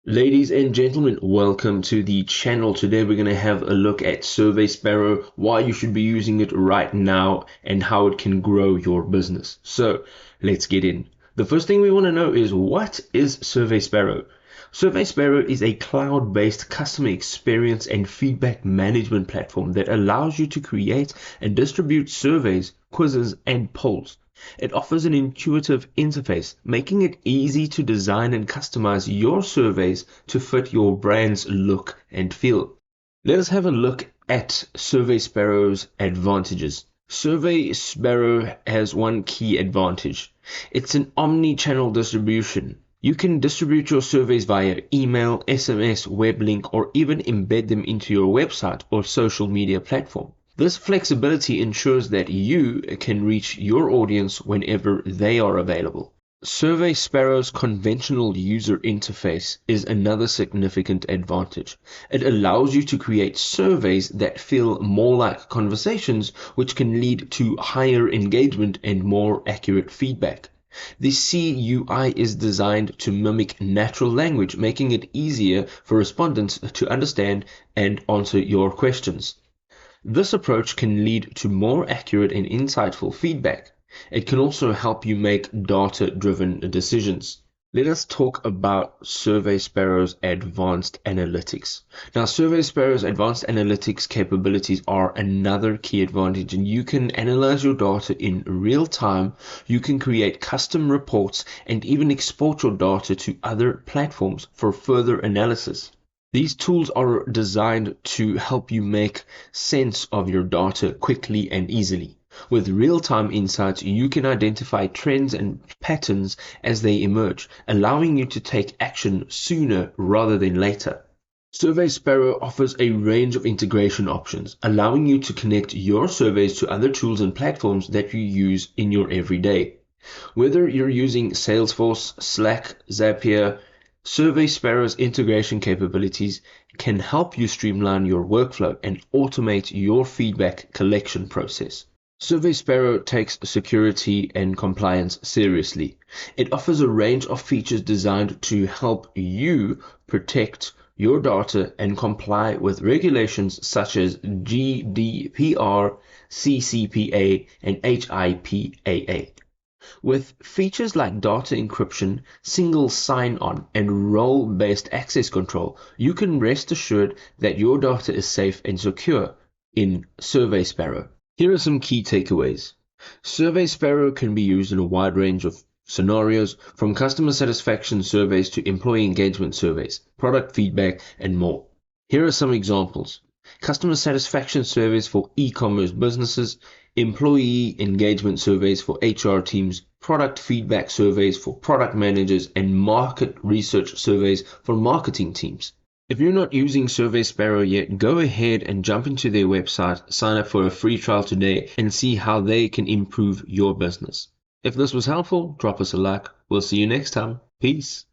Ladies and gentlemen, welcome to the channel. Today we're going to have a look at SurveySparrow, why you should be using it right now, and how it can grow your business. So let's get in. The first thing we want to know is, what is SurveySparrow? SurveySparrow is a cloud-based customer experience and feedback management platform that allows you to create and distribute surveys, quizzes, and polls. It offers an intuitive interface, making it easy to design and customize your surveys to fit your brand's look and feel. Let us have a look at SurveySparrow's advantages. SurveySparrow has one key advantage. It's an omni-channel distribution. You can distribute your surveys via email, SMS, web link, or even embed them into your website or social media platform. This flexibility ensures that you can reach your audience whenever they are available. SurveySparrow's conventional user interface is another significant advantage. It allows you to create surveys that feel more like conversations, which can lead to higher engagement and more accurate feedback. The CUI is designed to mimic natural language, making it easier for respondents to understand and answer your questions. This approach can lead to more accurate and insightful feedback. It can also help you make data-driven decisions. Let us talk about SurveySparrow's advanced analytics. Now, SurveySparrow's advanced analytics capabilities are another key advantage, and you can analyze your data in real time. You can create custom reports and even export your data to other platforms for further analysis. These tools are designed to help you make sense of your data quickly and easily. With real-time insights, you can identify trends and patterns as they emerge, allowing you to take action sooner rather than later. SurveySparrow offers a range of integration options, allowing you to connect your surveys to other tools and platforms that you use in your everyday. Whether you're using Salesforce, Slack, Zapier, SurveySparrow's integration capabilities can help you streamline your workflow and automate your feedback collection process. SurveySparrow takes security and compliance seriously. It offers a range of features designed to help you protect your data and comply with regulations such as GDPR, CCPA, and HIPAA. With features like data encryption, single sign-on, and role-based access control, you can rest assured that your data is safe and secure in SurveySparrow. Here are some key takeaways. SurveySparrow can be used in a wide range of scenarios, from customer satisfaction surveys to employee engagement surveys, product feedback, and more. Here are some examples. Customer satisfaction surveys for e-commerce businesses, employee engagement surveys for HR teams, product feedback surveys for product managers, and market research surveys for marketing teams. If you're not using SurveySparrow yet, go ahead and jump into their website, sign up for a free trial today, and see how they can improve your business. If this was helpful, drop us a like. We'll see you next time. Peace.